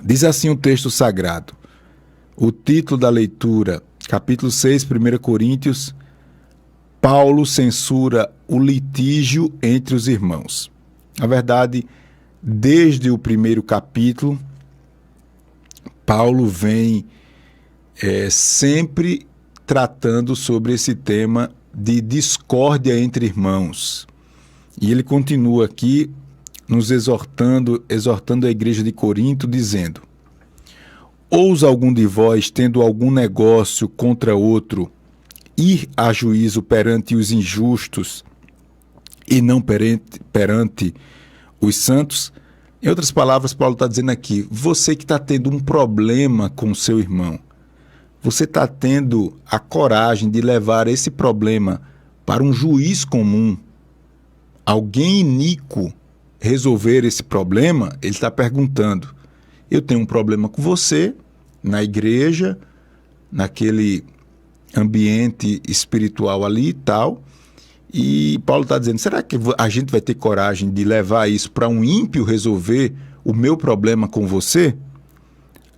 Diz assim o texto sagrado. O título da leitura, capítulo 6, 1 Coríntios, Paulo censura o litígio entre os irmãos. Na verdade, desde o primeiro capítulo, Paulo vem sempre tratando sobre esse tema de discórdia entre irmãos. E ele continua aqui nos exortando a igreja de Corinto, dizendo: ousa algum de vós, tendo algum negócio contra outro, ir a juízo perante os injustos e não perante os santos? Em outras palavras, Paulo está dizendo aqui, você que está tendo um problema com o seu irmão, você está tendo a coragem de levar esse problema para um juiz comum, alguém iníquo resolver esse problema? Ele está perguntando, eu tenho um problema com você, na igreja, naquele ambiente espiritual ali e tal, e Paulo está dizendo, será que a gente vai ter coragem de levar isso para um ímpio resolver o meu problema com você?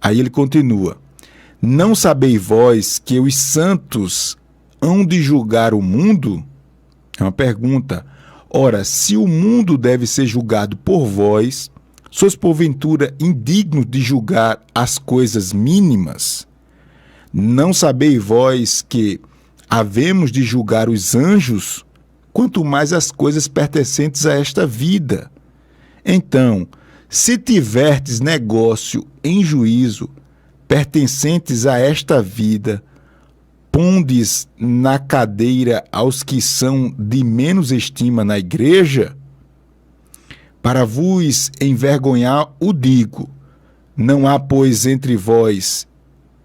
Aí ele continua, não sabeis vós que os santos hão de julgar o mundo? É uma pergunta. Ora, se o mundo deve ser julgado por vós, sois porventura indignos de julgar as coisas mínimas? Não sabeis vós que havemos de julgar os anjos, quanto mais as coisas pertencentes a esta vida? Então, se tiverdes negócio em juízo, pertencentes a esta vida, pondes na cadeira aos que são de menos estima na igreja? Para vos envergonhar o digo, não há, pois, entre vós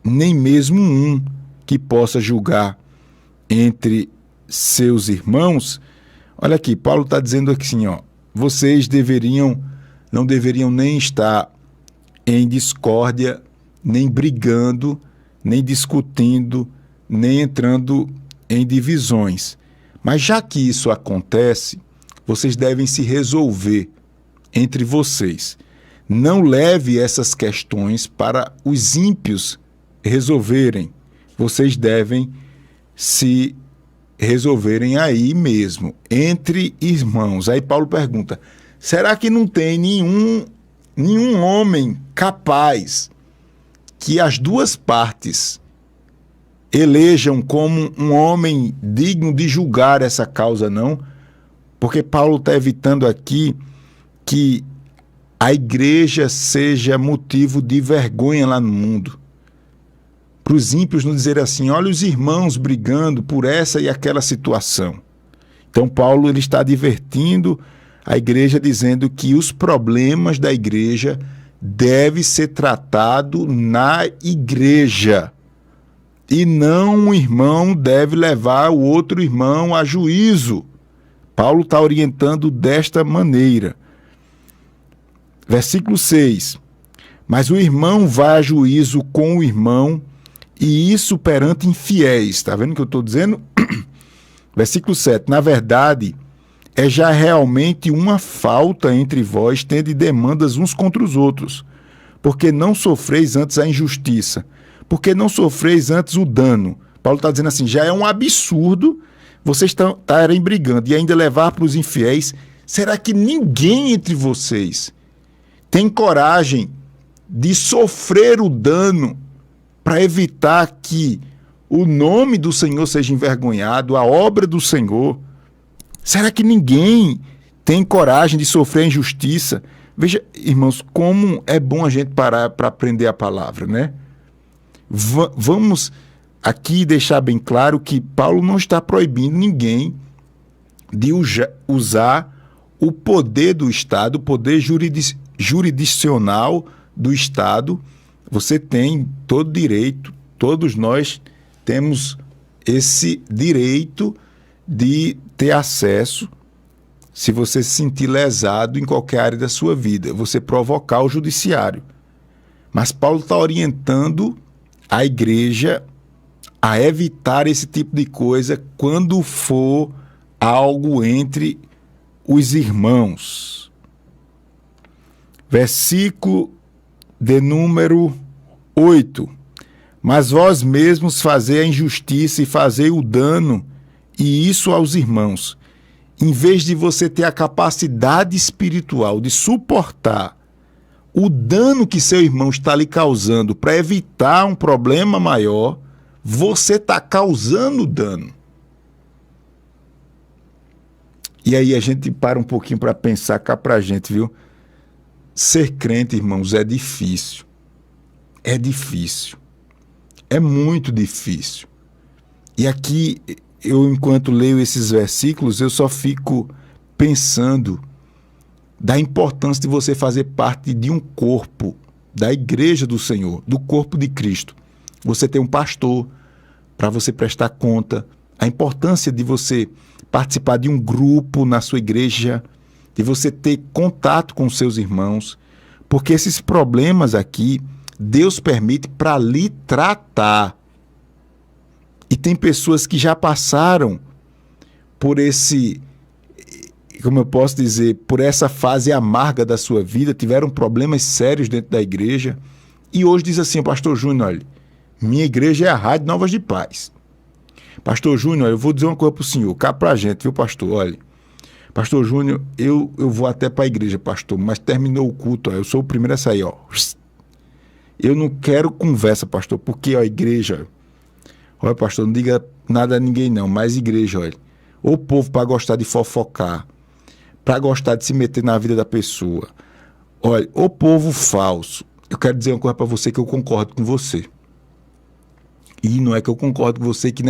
nem mesmo um que possa julgar entre seus irmãos. Olha aqui, Paulo está dizendo aqui assim, vocês não deveriam nem estar em discórdia, nem brigando, nem discutindo, nem entrando em divisões. Mas já que isso acontece, vocês devem se resolver entre vocês. Não leve essas questões para os ímpios resolverem. Vocês devem se resolverem aí mesmo, entre irmãos. Aí Paulo pergunta, será que não tem nenhum homem capaz que as duas partes elejam como um homem digno de julgar essa causa, não? Porque Paulo está evitando aqui que a igreja seja motivo de vergonha lá no mundo. Para os ímpios não dizer assim, olha os irmãos brigando por essa e aquela situação. Então Paulo ele está advertindo a igreja, dizendo que os problemas da igreja devem ser tratados na igreja. E não um irmão deve levar o outro irmão a juízo. Paulo está orientando desta maneira. Versículo 6. Mas o irmão vai a juízo com o irmão, e isso perante infiéis. Está vendo o que eu estou dizendo? Versículo 7. Na verdade, é já realmente uma falta entre vós, tende demandas uns contra os outros, porque não sofreis antes a injustiça, porque não sofreis antes o dano. Paulo está dizendo assim, já é um absurdo vocês estarem brigando e ainda levar para os infiéis. Será que ninguém entre vocês tem coragem de sofrer o dano para evitar que o nome do Senhor seja envergonhado, a obra do Senhor? Será que ninguém tem coragem de sofrer a injustiça? Veja, irmãos, como é bom a gente parar para aprender a palavra, né? Vamos aqui deixar bem claro que Paulo não está proibindo ninguém de usar o poder do Estado, o poder jurisdicional do Estado. Você tem todo direito, todos nós temos esse direito de ter acesso, se você se sentir lesado em qualquer área da sua vida, você provocar o judiciário. Mas Paulo está orientando a igreja a evitar esse tipo de coisa quando for algo entre os irmãos. Versículo de número 8. Mas vós mesmos fazei a injustiça e fazei o dano, e isso aos irmãos. Em vez de você ter a capacidade espiritual de suportar o dano que seu irmão está lhe causando para evitar um problema maior, você está causando dano. E aí a gente para um pouquinho para pensar cá para a gente, viu? Ser crente, irmãos, é difícil. É difícil. É muito difícil. E aqui, eu enquanto leio esses versículos, eu só fico pensando da importância de você fazer parte de um corpo, da igreja do Senhor, do corpo de Cristo. Você tem um pastor para você prestar conta, a importância de você participar de um grupo na sua igreja, de você ter contato com seus irmãos, porque esses problemas aqui, Deus permite para lhe tratar. E tem pessoas que já passaram por esse, como eu posso dizer, por essa fase amarga da sua vida, tiveram problemas sérios dentro da igreja, e hoje diz assim: pastor Júnior, olha, minha igreja é a Rádio Novas de Paz. Pastor Júnior, eu vou dizer uma coisa para o senhor, cá para a gente, viu, pastor? Olha, pastor Júnior, eu vou até para a igreja, pastor, mas terminou o culto, ó, eu sou o primeiro a sair, ó. Eu não quero conversa, pastor, porque a igreja, olha, pastor, não diga nada a ninguém não, mas igreja, olha, o povo para gostar de fofocar, para gostar de se meter na vida da pessoa, olha, o povo falso. Eu quero dizer uma coisa para você que eu concordo com você. E não é que eu concordo com você que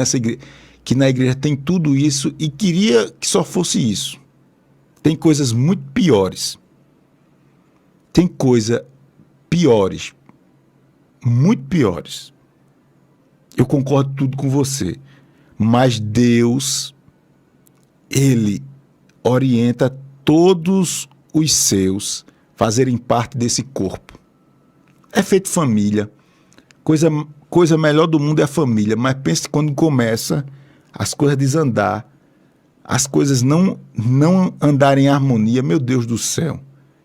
que na igreja tem tudo isso e queria que só fosse isso. Tem coisas muito piores. Tem coisas piores. Muito piores. Eu concordo tudo com você. Mas Deus, Ele orienta todos os seus fazerem parte desse corpo. É feito família. Coisa melhor do mundo é a família, mas pense que quando começa as coisas desandar, as coisas não andarem em harmonia, meu Deus do céu.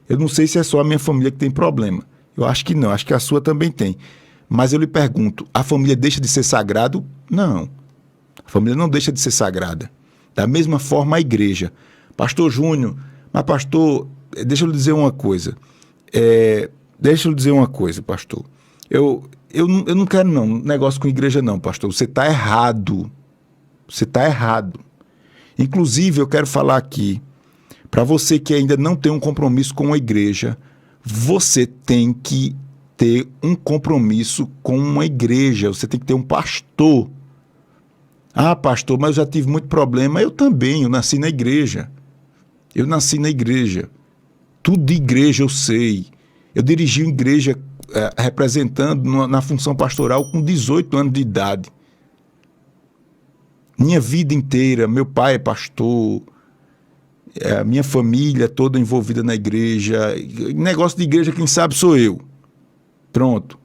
Eu não sei se é só a minha família que tem problema. Eu acho que não, acho que a sua também tem. Mas eu lhe pergunto, a família deixa de ser sagrado? Não. A família não deixa de ser sagrada. Da mesma forma a igreja. Pastor Júnior, mas pastor, deixa eu lhe dizer uma coisa. Pastor. Eu não quero não, negócio com igreja não, pastor. Você está errado. Você está errado. Inclusive, eu quero falar aqui, para você que ainda não tem um compromisso com a igreja, você tem que ter um compromisso com uma igreja. Você tem que ter um pastor. Ah, pastor, mas eu já tive muito problema. Eu também, eu nasci na igreja. Tudo de igreja eu sei. Eu dirigi uma igreja representando na função pastoral com 18 anos de idade. Minha vida inteira, meu pai é pastor, a minha família toda envolvida na igreja. Negócio de igreja, quem sabe sou eu. Pronto.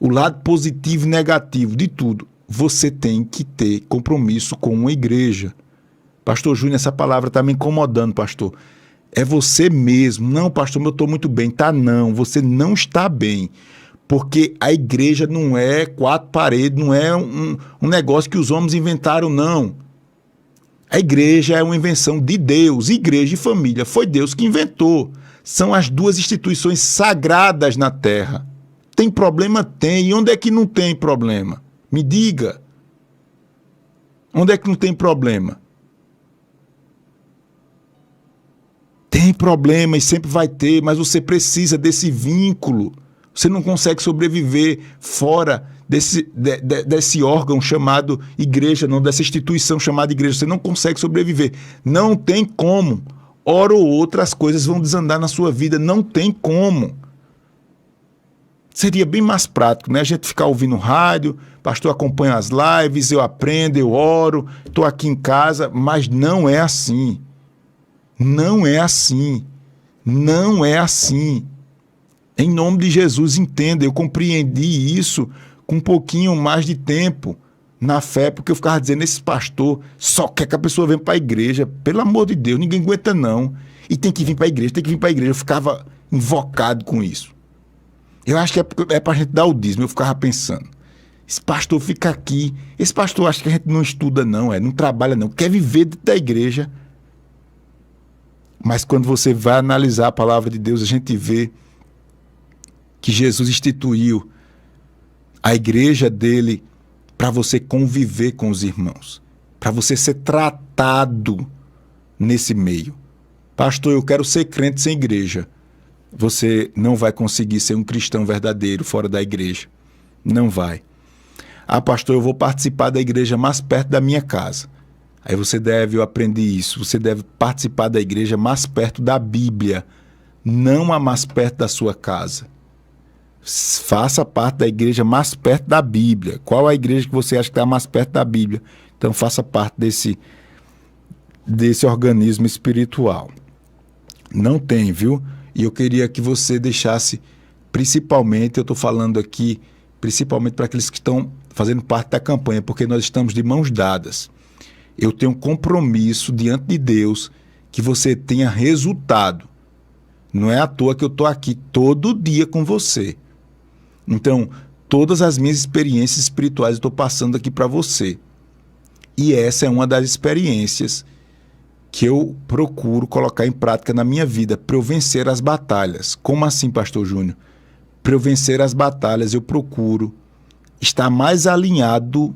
O lado positivo e negativo de tudo. Você tem que ter compromisso com uma igreja. Pastor Júnior, essa palavra está me incomodando, pastor. É você mesmo. Não, pastor, eu estou muito bem. Tá, não. Você não está bem. Porque a igreja não é quatro paredes, não é um negócio que os homens inventaram, não. A igreja é uma invenção de Deus. Igreja e família foi Deus que inventou. São as duas instituições sagradas na terra. Tem problema? Tem. E onde é que não tem problema? Me diga. Onde é que não tem problema? Tem problema e sempre vai ter, mas você precisa desse vínculo. Você não consegue sobreviver fora desse órgão chamado igreja, não, dessa instituição chamada igreja. Você não consegue sobreviver. Não tem como. Hora ou outra as coisas vão desandar na sua vida. Não tem como. Seria bem mais prático, né? A gente ficar ouvindo rádio, pastor acompanha as lives, eu aprendo, eu oro, estou aqui em casa, mas não é assim. Não é assim. Não é assim. Em nome de Jesus, entenda, eu compreendi isso com um pouquinho mais de tempo na fé, porque eu ficava dizendo, esse pastor só quer que a pessoa venha para a igreja. Pelo amor de Deus, ninguém aguenta não. E tem que vir para a igreja, tem que vir para a igreja. Eu ficava invocado com isso. Eu acho que é para a gente dar o dízimo. Eu ficava pensando, esse pastor fica aqui, esse pastor acha que a gente não estuda não, não trabalha não, quer viver dentro da igreja. Mas quando você vai analisar a palavra de Deus, a gente vê que Jesus instituiu a igreja dele para você conviver com os irmãos, para você ser tratado nesse meio. Pastor, eu quero ser crente sem igreja. Você não vai conseguir ser um cristão verdadeiro fora da igreja. Não vai. Ah, pastor, eu vou participar da igreja mais perto da minha casa. Aí eu aprendi isso, você deve participar da igreja mais perto da Bíblia, não a mais perto da sua casa. Faça parte da igreja mais perto da Bíblia. Qual a igreja que você acha que está mais perto da Bíblia? Então faça parte desse organismo espiritual. Não tem, viu? E eu queria que você deixasse, principalmente, eu estou falando aqui, principalmente para aqueles que estão fazendo parte da campanha, porque nós estamos de mãos dadas. Eu tenho um compromisso diante de Deus que você tenha resultado. Não é à toa que eu estou aqui todo dia com você. Então, todas as minhas experiências espirituais eu estou passando aqui para você. E essa é uma das experiências que eu procuro colocar em prática na minha vida para eu vencer as batalhas. Como assim, pastor Júnior? Para eu vencer as batalhas, eu procuro estar mais alinhado,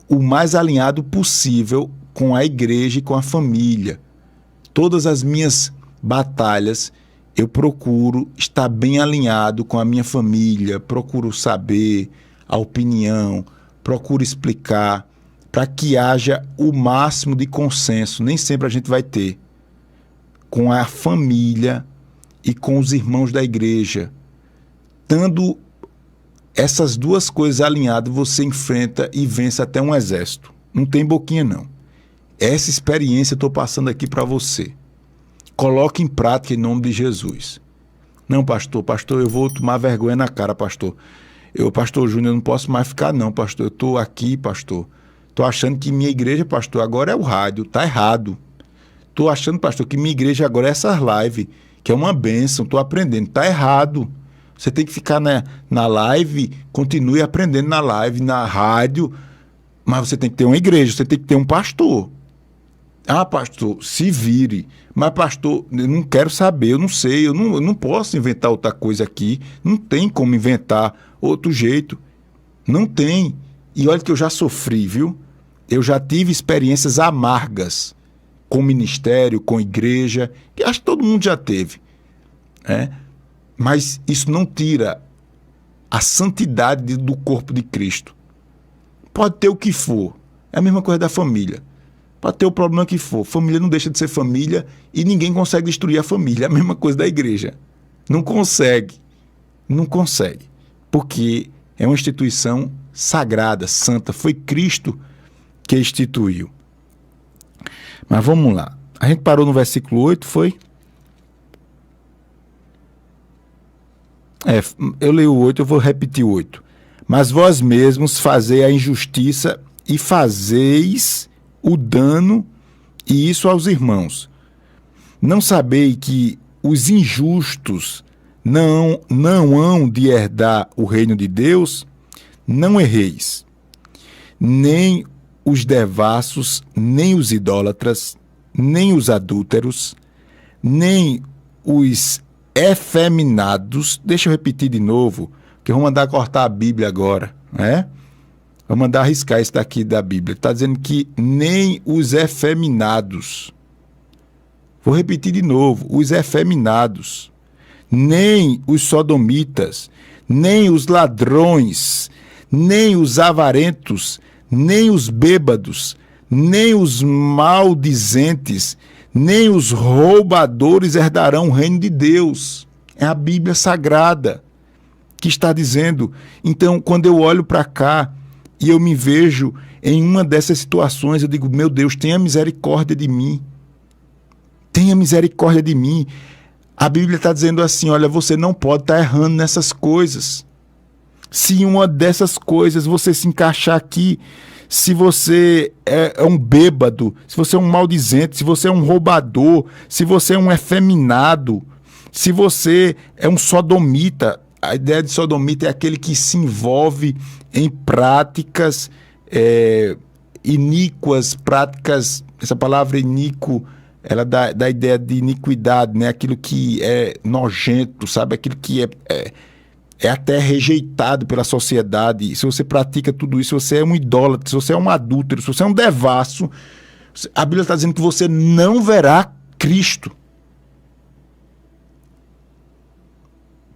o mais alinhado possível com a igreja e com a família. Todas as minhas batalhas, eu procuro estar bem alinhado com a minha família, procuro saber a opinião, procuro explicar, para que haja o máximo de consenso. Nem sempre a gente vai ter com a família e com os irmãos da igreja. Tendo essas duas coisas alinhadas, você enfrenta e vence até um exército. Não tem boquinha, não. Essa experiência eu estou passando aqui para você. Coloque em prática em nome de Jesus. Não, pastor, eu vou tomar vergonha na cara, pastor. Pastor Júnior, eu não posso mais ficar, não, pastor. Eu estou aqui, pastor. Estou achando que minha igreja, pastor, agora é o rádio. Está errado. Estou achando, pastor, que minha igreja agora é essas lives, que é uma bênção. Estou aprendendo. Está errado. Você tem que ficar na live, continue aprendendo na live, na rádio, mas você tem que ter uma igreja, você tem que ter um pastor. Ah, pastor, se vire. Mas, pastor, eu não quero saber, eu não sei, eu não posso inventar outra coisa aqui. Não tem como inventar outro jeito. Não tem. E olha que eu já sofri, viu? Eu já tive experiências amargas com ministério, com igreja, que acho que todo mundo já teve. Mas isso não tira a santidade do corpo de Cristo. Pode ter o que for. É a mesma coisa da família. Pode ter o problema que for. Família não deixa de ser família e ninguém consegue destruir a família. É a mesma coisa da igreja. Não consegue. Não consegue. Porque é uma instituição sagrada, santa. Foi Cristo que instituiu. Mas vamos lá. A gente parou no versículo 8, foi? Eu leio o 8, eu vou repetir o 8. Mas vós mesmos fazei a injustiça e fazeis o dano, e isso aos irmãos. Não sabei que os injustos não hão de herdar o reino de Deus? Não erreis. Nem os devassos, nem os idólatras, nem os adúlteros, nem os efeminados. Deixa eu repetir de novo, que eu vou mandar cortar a Bíblia agora, Vou mandar arriscar isso daqui da Bíblia. Está dizendo que nem os efeminados. Vou repetir de novo, os efeminados, nem os sodomitas, nem os ladrões, nem os avarentos, nem os bêbados, nem os maldizentes, nem os roubadores herdarão o reino de Deus. É a Bíblia Sagrada que está dizendo. Então, quando eu olho para cá e eu me vejo em uma dessas situações, eu digo, meu Deus, tenha misericórdia de mim. Tenha misericórdia de mim. A Bíblia está dizendo assim, olha, você não pode estar errando nessas coisas. Se em uma dessas coisas você se encaixar aqui, se você é um bêbado, se você é um maldizente, se você é um roubador, se você é um efeminado, Se você é um sodomita, a ideia de sodomita é aquele que se envolve em práticas iníquas, práticas, essa palavra iníquo, ela dá a ideia de iniquidade, né? Aquilo que é nojento, sabe? Aquilo que é até rejeitado pela sociedade. Se você pratica tudo isso, você é um idólatra, se você é um adúltero, se você é um devasso, a Bíblia está dizendo que você não verá Cristo.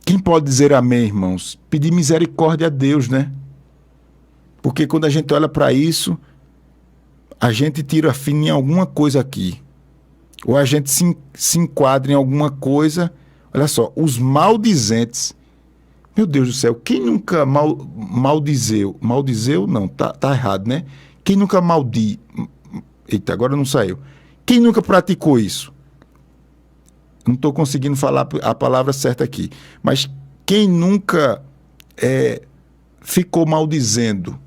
Quem pode dizer amém, irmãos? Pedir misericórdia a Deus, né? Porque quando a gente olha para isso, a gente tira fim em alguma coisa aqui. Ou a gente se enquadra em alguma coisa. Olha só, os maldizentes. Meu Deus do céu, quem nunca maldizeu? Maldizeu? Não, tá errado, né? Quem nunca Eita, agora não saiu. Quem nunca praticou isso? Não estou conseguindo falar a palavra certa aqui. Mas quem nunca ficou maldizendo?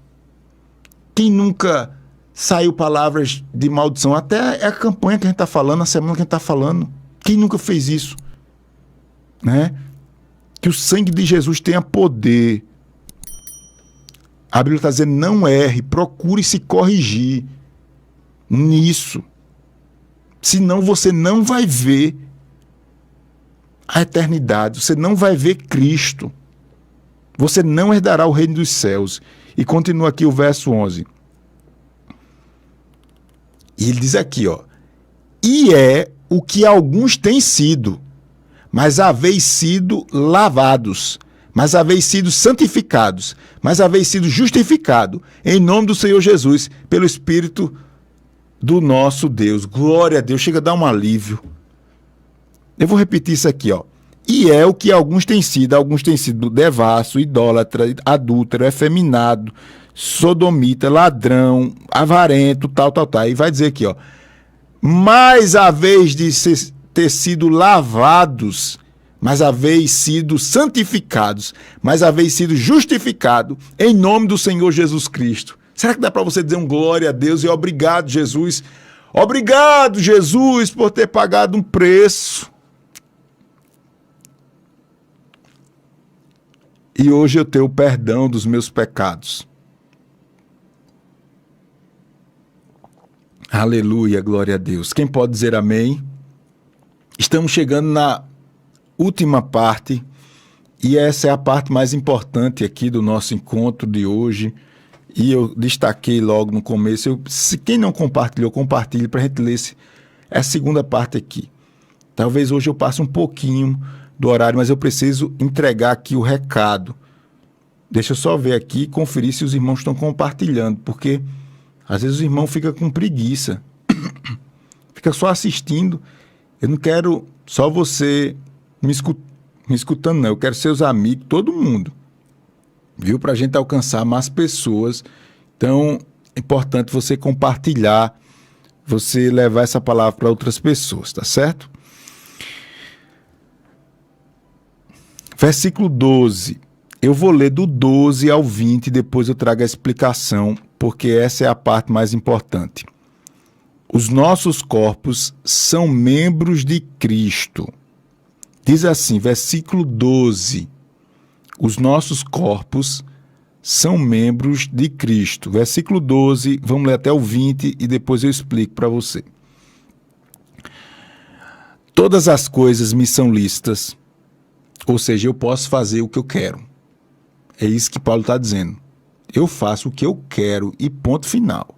Quem nunca saiu palavras de maldição? Até a campanha que a gente está falando, a semana que a gente está falando. Quem nunca fez isso? Né? Que o sangue de Jesus tenha poder. A Bíblia está dizendo, não erre, procure se corrigir nisso. Senão você não vai ver a eternidade, você não vai ver Cristo. Você não herdará o reino dos céus. E continua aqui o verso 11. E ele diz aqui, ó. E é o que alguns têm sido, mas haveis sido lavados, mas haveis sido santificados, mas haveis sido justificado em nome do Senhor Jesus, pelo Espírito do nosso Deus. Glória a Deus. Chega a dar um alívio. Eu vou repetir isso aqui, ó. E é o que alguns têm sido devasso, idólatra, adúltero, efeminado, sodomita, ladrão, avarento, tal. E vai dizer aqui, ó. Mas haveis de ter sido lavados, mas haveis sido santificados, mas haveis sido justificados em nome do Senhor Jesus Cristo. Será que dá para você dizer um glória a Deus e obrigado, Jesus? Obrigado, Jesus, por ter pagado um preço. E hoje eu tenho o perdão dos meus pecados. Aleluia, glória a Deus. Quem pode dizer amém? Estamos chegando na última parte, e essa é a parte mais importante aqui do nosso encontro de hoje. E eu destaquei logo no começo. Se quem não compartilhou, compartilhe para a gente ler essa segunda parte aqui. Talvez hoje eu passe um pouquinho do horário, mas eu preciso entregar aqui o recado. Deixa eu só ver aqui e conferir se os irmãos estão compartilhando, porque às vezes o irmão fica com preguiça, fica só assistindo. Eu não quero só você me escutando, não. Eu quero seus amigos, todo mundo, viu? Para a gente alcançar mais pessoas. Então, é importante você compartilhar, você levar essa palavra para outras pessoas, tá certo? Versículo 12. Eu vou ler do 12 ao 20 e depois eu trago a explicação, porque essa é a parte mais importante. Os nossos corpos são membros de Cristo. Diz assim, versículo 12. Os nossos corpos são membros de Cristo. Versículo 12, vamos ler até o 20 e depois eu explico para você. Todas as coisas me são lícitas, ou seja, eu posso fazer o que eu quero. É isso que Paulo está dizendo. Eu faço o que eu quero e ponto final.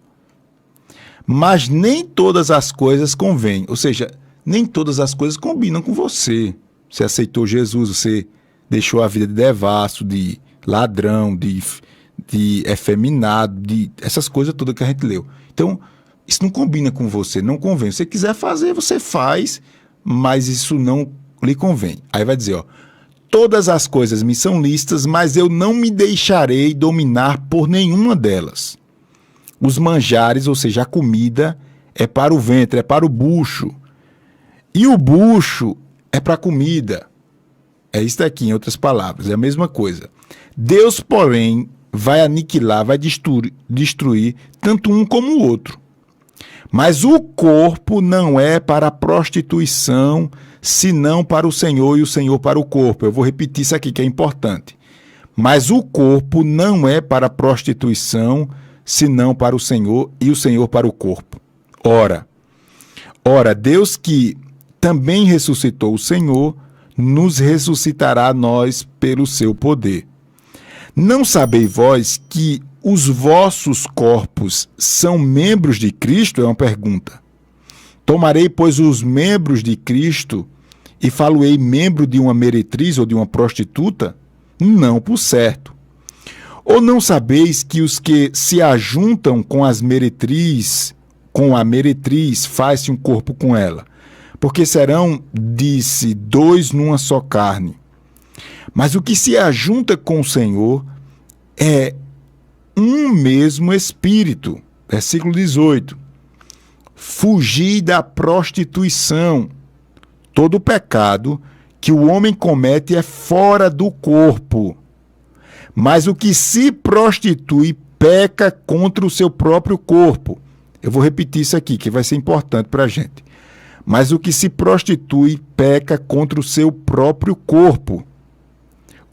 Mas nem todas as coisas convêm. Ou seja, nem todas as coisas combinam com você. Você aceitou Jesus, você deixou a vida de devasso, de ladrão, de efeminado, de essas coisas todas que a gente leu. Então, isso não combina com você, não convém. Se você quiser fazer, você faz, mas isso não lhe convém. Aí vai dizer, ó. Todas as coisas me são lícitas, mas eu não me deixarei dominar por nenhuma delas. Os manjares, ou seja, a comida, é para o ventre, é para o bucho. E o bucho é para a comida. É isso aqui, em outras palavras, é a mesma coisa. Deus, porém, vai aniquilar, vai destruir tanto um como o outro. Mas o corpo não é para a prostituição, senão para o Senhor e o Senhor para o corpo. Eu vou repetir isso aqui que é importante. Mas o corpo não é para a prostituição, senão para o Senhor e o Senhor para o corpo. Ora, Deus que também ressuscitou o Senhor, nos ressuscitará a nós pelo seu poder. Não sabeis vós que os vossos corpos são membros de Cristo? É uma pergunta. Tomarei, pois, os membros de Cristo e falo-ei membro de uma meretriz ou de uma prostituta? Não, por certo. Ou não sabeis que os que se ajuntam com a meretriz faz-se um corpo com ela? Porque serão, disse, dois numa só carne. Mas o que se ajunta com o Senhor é um mesmo Espírito. Versículo 18. Fugi da prostituição. Todo pecado que o homem comete é fora do corpo. Mas o que se prostitui peca contra o seu próprio corpo. Eu vou repetir isso aqui, que vai ser importante para a gente. Mas o que se prostitui peca contra o seu próprio corpo.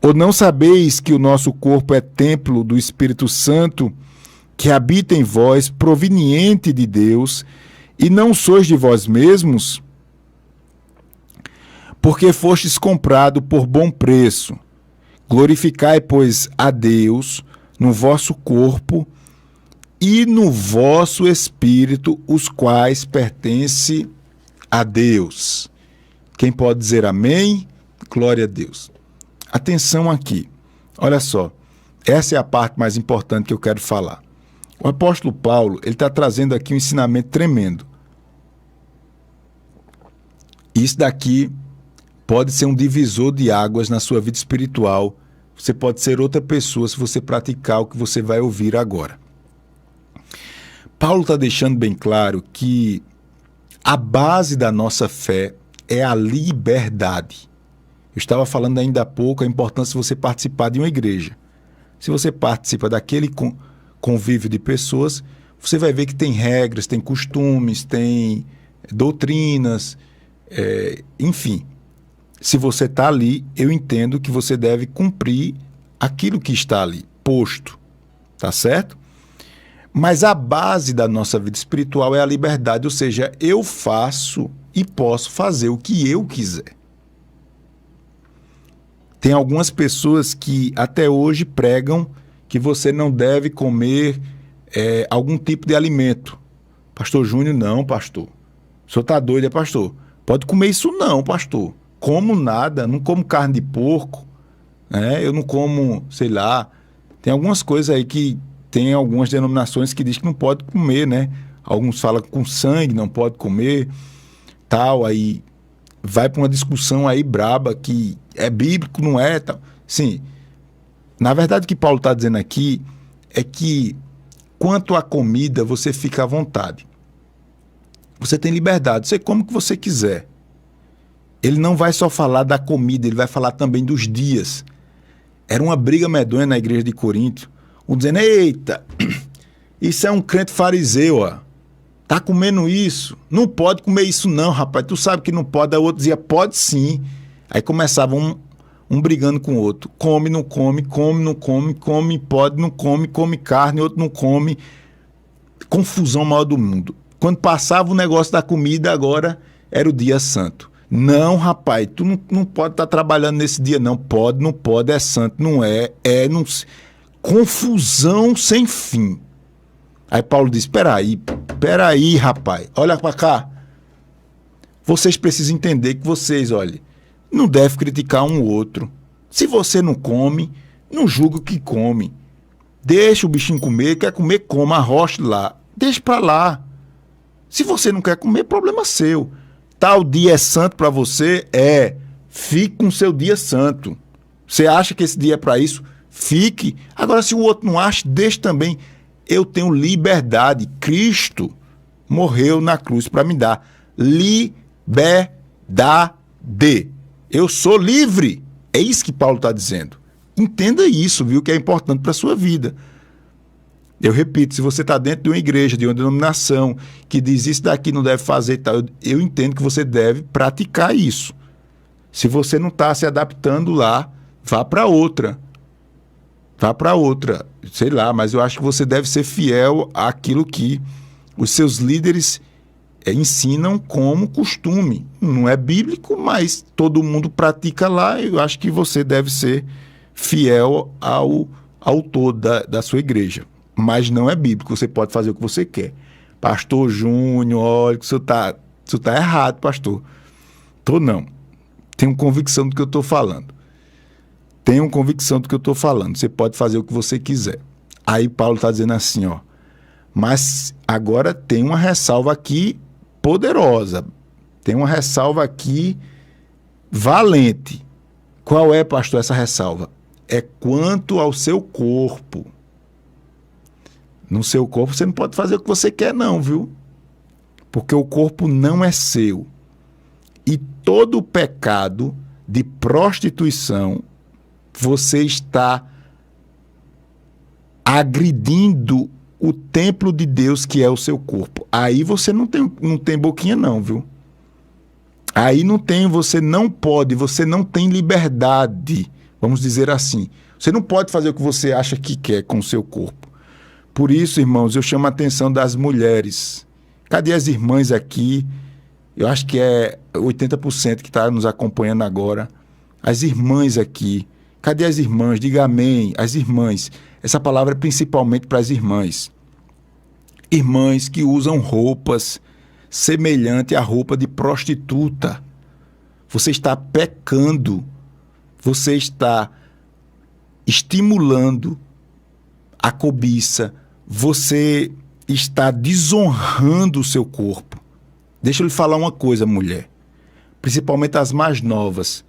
Ou não sabeis que o nosso corpo é templo do Espírito Santo, que habita em vós, proveniente de Deus, e não sois de vós mesmos? Porque fostes comprado por bom preço. Glorificai, pois, a Deus no vosso corpo e no vosso espírito, os quais pertencem a Deus. Quem pode dizer amém? Glória a Deus. Atenção aqui. Olha só. Essa é a parte mais importante que eu quero falar. O apóstolo Paulo, ele está trazendo aqui um ensinamento tremendo. Isso daqui pode ser um divisor de águas na sua vida espiritual. Você pode ser outra pessoa se você praticar o que você vai ouvir agora. Paulo está deixando bem claro que a base da nossa fé é a liberdade. Eu estava falando ainda há pouco a importância de você participar de uma igreja. Se você participa daquele convívio de pessoas, você vai ver que tem regras, tem costumes, tem doutrinas, enfim. Se você está ali, eu entendo que você deve cumprir aquilo que está ali, posto. Tá certo? Mas a base da nossa vida espiritual é a liberdade, ou seja, eu faço e posso fazer o que eu quiser. Tem algumas pessoas que até hoje pregam que você não deve comer algum tipo de alimento. Pastor Júnior, não, pastor. O senhor está doido, pastor? Pode comer isso não, pastor. Como nada, não como carne de porco, né? Eu não como, sei lá, tem algumas coisas aí que tem algumas denominações que dizem que não pode comer, né? Alguns falam com sangue, não pode comer, tal, aí vai para uma discussão aí braba que é bíblico, não é, tal. Sim, na verdade o que Paulo está dizendo aqui é que quanto à comida você fica à vontade. Você tem liberdade, você come o que você quiser. Ele não vai só falar da comida, ele vai falar também dos dias. Era uma briga medonha na igreja de Corinto, um dizendo, eita, isso é um crente fariseu, ó. Tá comendo isso? Não pode comer isso não, rapaz. Tu sabe que não pode. Aí o outro dizia, pode sim. Aí começava um brigando com o outro. Come, não come, come, não come, come, pode, não come, come carne, outro não come. Confusão maior do mundo. Quando passava o negócio da comida, agora era o dia santo. Não, rapaz, tu não pode estar trabalhando nesse dia, não. Pode, não pode, é santo, não é, não... Confusão sem fim. Aí Paulo diz, peraí, rapaz, olha pra cá. Vocês precisam entender que vocês, olha, não devem criticar um outro. Se você não come, não julga o que come. Deixa o bichinho comer, quer comer, coma, arrocha lá. Deixa pra lá. Se você não quer comer, problema seu. Tal dia é santo pra você? Fique com o seu dia santo. Você acha que esse dia é pra isso? Fique. Agora, se o outro não acha, deixe também. Eu tenho liberdade. Cristo morreu na cruz para me dar liberdade. Eu sou livre. É isso que Paulo está dizendo. Entenda isso, viu? Que é importante para a sua vida. Eu repito, se você está dentro de uma igreja, de uma denominação, que diz isso daqui não deve fazer, tal, eu entendo que você deve praticar isso. Se você não está se adaptando lá, vá para outra. Vá para outra. Sei lá, mas eu acho que você deve ser fiel àquilo que os seus líderes ensinam como costume. Não é bíblico, mas todo mundo pratica lá. Eu acho que você deve ser fiel ao autor da sua igreja. Mas não é bíblico. Você pode fazer o que você quer. Pastor Júnior, olha, que isso tá errado, pastor. Tô não. Tenho convicção do que eu estou falando. Tenho convicção do que eu estou falando. Você pode fazer o que você quiser. Aí Paulo está dizendo assim, ó. Mas agora tem uma ressalva aqui poderosa. Tem uma ressalva aqui valente. Qual é, pastor, essa ressalva? É quanto ao seu corpo. No seu corpo você não pode fazer o que você quer não, viu? Porque o corpo não é seu. E todo o pecado de prostituição, você está agredindo o templo de Deus, que é o seu corpo. Aí você não tem boquinha não, viu? Aí você não pode, você não tem liberdade, vamos dizer assim. Você não pode fazer o que você acha que quer com o seu corpo. Por isso, irmãos, eu chamo a atenção das mulheres. Cadê as irmãs aqui? Eu acho que é 80% que está nos acompanhando agora. As irmãs aqui. Cadê as irmãs? Diga amém. As irmãs. Essa palavra é principalmente para as irmãs. Irmãs que usam roupas semelhantes à roupa de prostituta. Você está pecando. Você está estimulando a cobiça. Você está desonrando o seu corpo. Deixa eu lhe falar uma coisa, mulher. Principalmente as mais novas.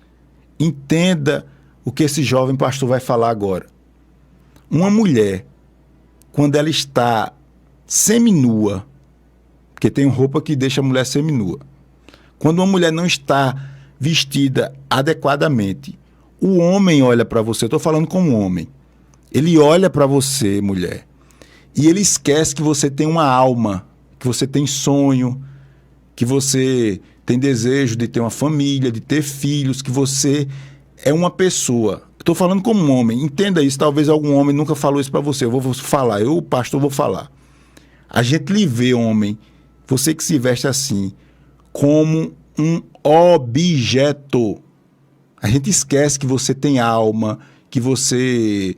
Entenda o que esse jovem pastor vai falar agora. Uma mulher, quando ela está seminua, porque tem roupa que deixa a mulher seminua. Quando uma mulher não está vestida adequadamente, o homem olha para você, eu estou falando como homem, ele olha para você, mulher, e ele esquece que você tem uma alma, que você tem sonho, que você tem desejo de ter uma família, de ter filhos, que você é uma pessoa. Estou falando como um homem, entenda isso, talvez algum homem nunca falou isso para você, eu vou falar, eu, pastor, vou falar. A gente lhe vê, homem, você que se veste assim, como um objeto. A gente esquece que você tem alma, que você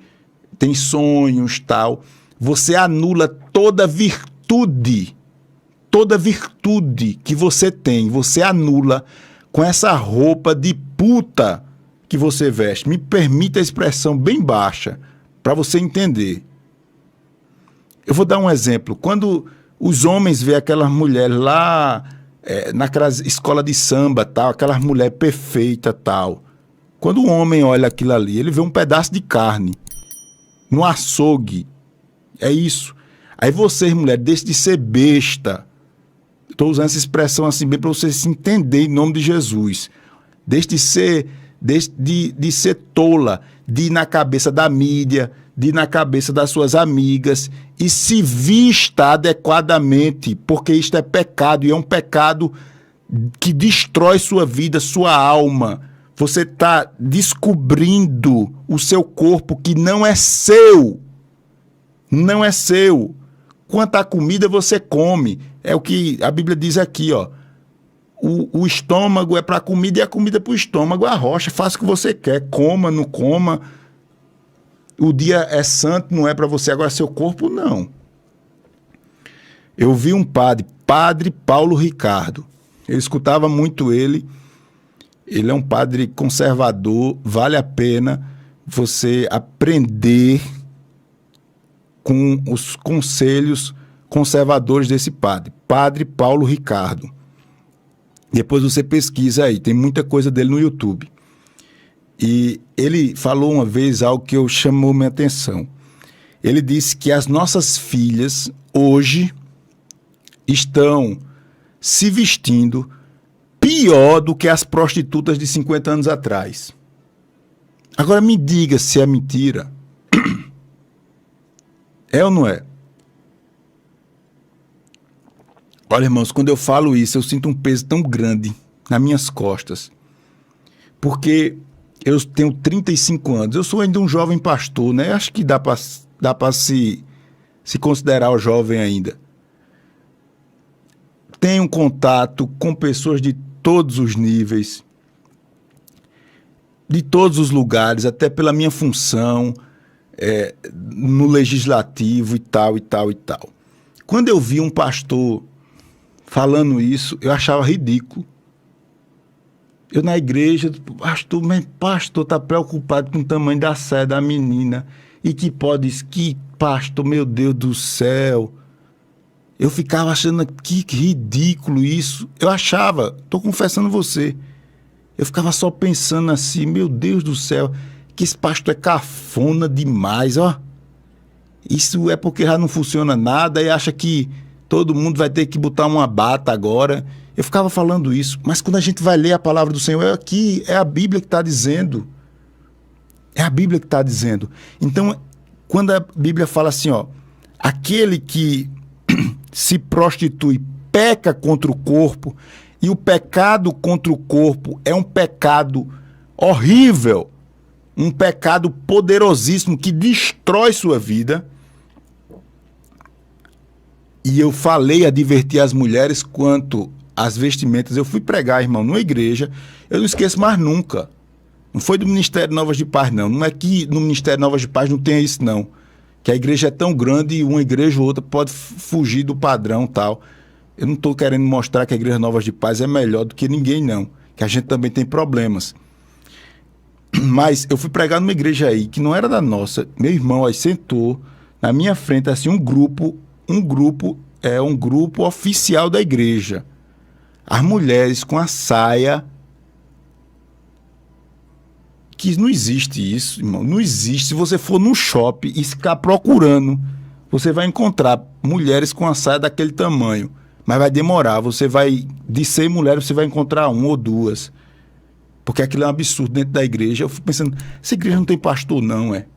tem sonhos, tal. Você anula toda virtude que você tem, você anula com essa roupa de puta que você veste. Me permita a expressão bem baixa, para você entender. Eu vou dar um exemplo. Quando os homens veem aquelas mulheres lá, naquela escola de samba, tal, aquelas mulheres perfeitas, tal. Quando o homem olha aquilo ali, ele vê um pedaço de carne no açougue. É isso. Aí vocês, mulheres, deixem de ser besta. Estou usando essa expressão assim bem para vocês se entenderem em nome de Jesus. Deixe de ser tola, de ir na cabeça da mídia, de ir na cabeça das suas amigas e se vista adequadamente, porque isto é pecado e é um pecado que destrói sua vida, sua alma. Você está descobrindo o seu corpo que não é seu. Não é seu. Quanto à comida você come. É o que a Bíblia diz aqui, ó. O estômago é para a comida e a comida para o estômago. A rocha, faça o que você quer. Coma, não coma. O dia é santo, não é para você. Agora, seu corpo, não. Eu vi um padre Paulo Ricardo. Eu escutava muito ele. Ele é um padre conservador. Vale a pena você aprender com os conselhos conservadores desse padre. Padre Paulo Ricardo. Depois você pesquisa aí. Tem muita coisa dele no YouTube. E ele falou uma vez algo que chamou minha atenção. Ele disse que as nossas filhas hoje estão se vestindo pior do que as prostitutas de 50 anos atrás. Agora me diga se é mentira. É ou não é? Olha, irmãos, quando eu falo isso, eu sinto um peso tão grande nas minhas costas. porque eu tenho 35 anos, eu sou ainda um jovem pastor, né? Acho que dá para se considerar o jovem ainda. Tenho contato com pessoas de todos os níveis, de todos os lugares, até pela minha função no legislativo e tal, e tal, e tal. Quando eu vi um pastor falando isso, eu achava ridículo. Eu na igreja, pastor está preocupado com o tamanho da saia da menina. E que pastor, meu Deus do céu. Eu ficava achando que ridículo isso. Eu achava, estou confessando você. Eu ficava só pensando assim, meu Deus do céu, que esse pastor é cafona demais, ó. Isso é porque já não funciona nada e acha que todo mundo vai ter que botar uma bata agora. Eu ficava falando isso, mas quando a gente vai ler a palavra do Senhor, é a Bíblia que está dizendo. É a Bíblia que está dizendo. Então, quando a Bíblia fala assim, ó, aquele que se prostitui peca contra o corpo, e o pecado contra o corpo é um pecado horrível, um pecado poderosíssimo que destrói sua vida. E eu falei, adverti as mulheres quanto às vestimentas. Eu fui pregar, irmão, numa igreja, eu não esqueço mais nunca. Não foi do Ministério Novas de Paz, não. Não é que no Ministério Novas de Paz não tenha isso, não. Que a igreja é tão grande e uma igreja ou outra pode fugir do padrão tal. Eu não estou querendo mostrar que a Igreja Novas de Paz é melhor do que ninguém, não. Que a gente também tem problemas. Mas eu fui pregar numa igreja aí, que não era da nossa. Meu irmão aí sentou na minha frente, assim, um grupo oficial da igreja. As mulheres com a saia. Que não existe isso, irmão. Não existe. Se você for no shopping e ficar procurando, você vai encontrar mulheres com a saia daquele tamanho. Mas vai demorar. De 100 mulheres, você vai encontrar uma ou duas. Porque aquilo é um absurdo dentro da igreja. Eu fico pensando, essa igreja não tem pastor, não, é?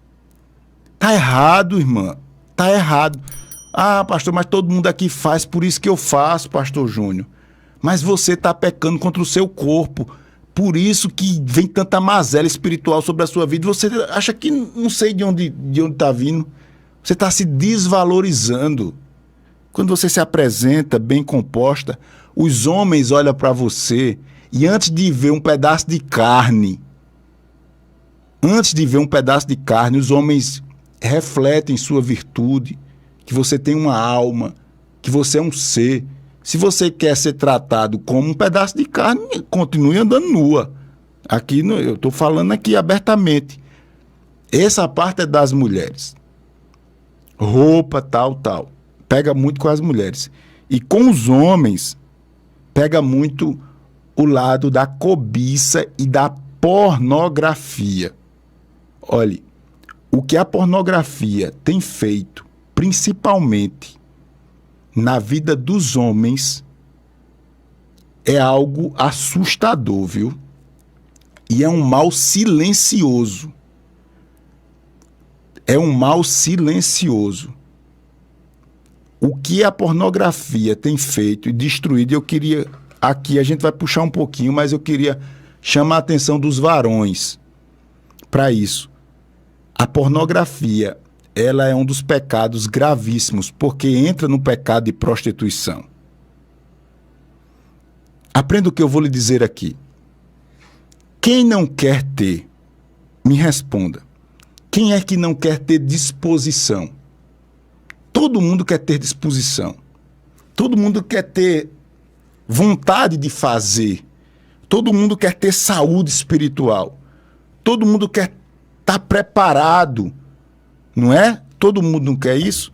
Tá errado, irmã. Tá errado. Ah, pastor, mas todo mundo aqui faz, por isso que eu faço, pastor Júnior. Mas você tá pecando contra o seu corpo. Por isso que vem tanta mazela espiritual sobre a sua vida. Você acha que não sei de onde tá vindo. Você está se desvalorizando. Quando você se apresenta bem composta, os homens olham para você e antes de ver um pedaço de carne, os homens refletem sua virtude, que você tem uma alma, que você é um ser. Se você quer ser tratado como um pedaço de carne, continue andando nua. Aqui eu estou falando aqui abertamente. Essa parte é das mulheres. Roupa, tal. Pega muito com as mulheres. E com os homens, pega muito o lado da cobiça e da pornografia. Olhe, o que a pornografia tem feito, principalmente na vida dos homens, é algo assustador, viu? E é um mal silencioso. É um mal silencioso. O que a pornografia tem feito e destruído, eu queria... Aqui a gente vai puxar um pouquinho, mas eu queria chamar a atenção dos varões para isso. A pornografia, ela é um dos pecados gravíssimos, porque entra no pecado de prostituição. Aprenda o que eu vou lhe dizer aqui. Quem não quer ter, me responda. Quem é que não quer ter disposição? Todo mundo quer ter disposição. Todo mundo quer ter vontade de fazer. Todo mundo quer ter saúde espiritual. Todo mundo quer estar preparado. Não é? Todo mundo não quer isso?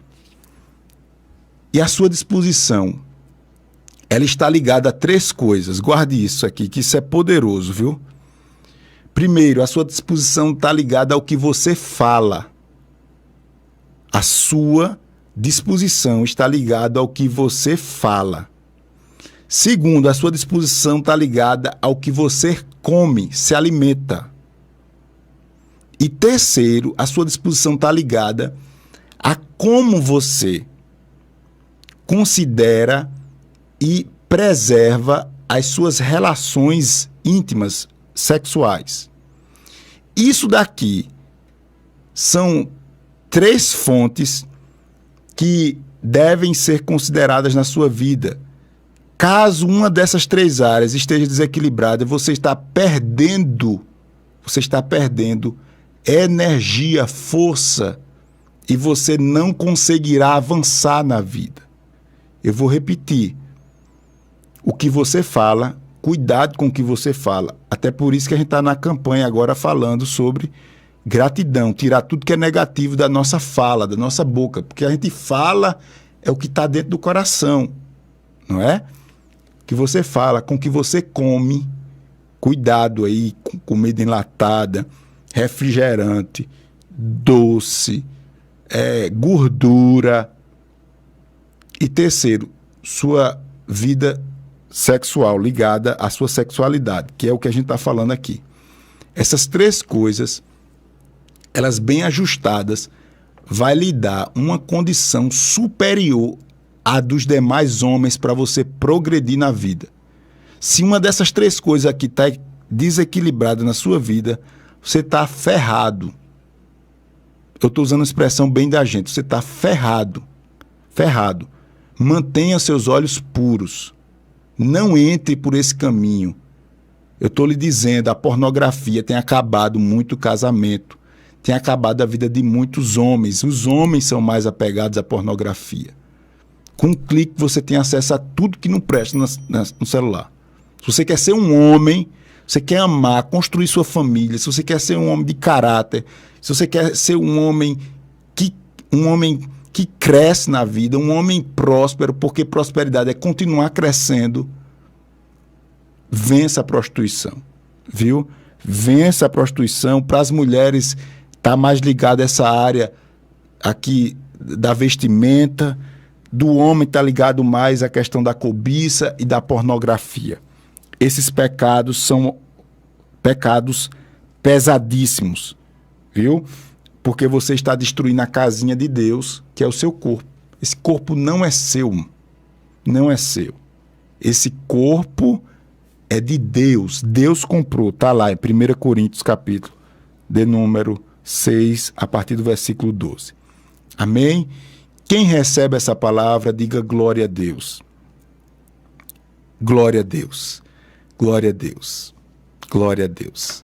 E a sua disposição, ela está ligada a 3 coisas. Guarde isso aqui, que isso é poderoso, viu? Primeiro, a sua disposição está ligada ao que você fala. A sua disposição está ligada ao que você fala. Segundo, a sua disposição está ligada ao que você come, se alimenta. E terceiro, a sua disposição está ligada a como você considera e preserva as suas relações íntimas sexuais. Isso daqui são 3 fontes que devem ser consideradas na sua vida. Caso uma dessas 3 áreas esteja desequilibrada, você está perdendo energia, força, e você não conseguirá avançar na vida. Eu vou repetir. O que você fala, cuidado com o que você fala. Até por isso que a gente está na campanha agora falando sobre gratidão, tirar tudo que é negativo da nossa fala, da nossa boca, porque a gente fala é o que está dentro do coração, não é? O que você fala, com o que você come, cuidado aí com comida enlatada, refrigerante, doce, gordura. E terceiro, sua vida sexual ligada à sua sexualidade, que é o que a gente está falando aqui. Essas 3 coisas, elas bem ajustadas, vai lhe dar uma condição superior à dos demais homens para você progredir na vida. Se uma dessas 3 coisas aqui está desequilibrada na sua vida, você está ferrado. Eu estou usando a expressão bem da gente. Você está ferrado. Ferrado. Mantenha seus olhos puros. Não entre por esse caminho. Eu estou lhe dizendo, a pornografia tem acabado muito o casamento. Tem acabado a vida de muitos homens. Os homens são mais apegados à pornografia. Com um clique você tem acesso a tudo que não presta no celular. Se você quer ser um homem, você quer amar, construir sua família, se você quer ser um homem de caráter, se você quer ser um homem que cresce na vida, um homem próspero, porque prosperidade é continuar crescendo, vença a prostituição, viu? Vença a prostituição. Para as mulheres, está mais ligada a essa área aqui da vestimenta. Do homem está ligado mais à questão da cobiça e da pornografia. Esses pecados são pecados pesadíssimos, viu? Porque você está destruindo a casinha de Deus, que é o seu corpo. Esse corpo não é seu. Não é seu. Esse corpo é de Deus. Deus comprou. Está lá em 1 Coríntios, capítulo de número 6, a partir do versículo 12. Amém? Quem recebe essa palavra, diga glória a Deus. Glória a Deus. Glória a Deus. Glória a Deus.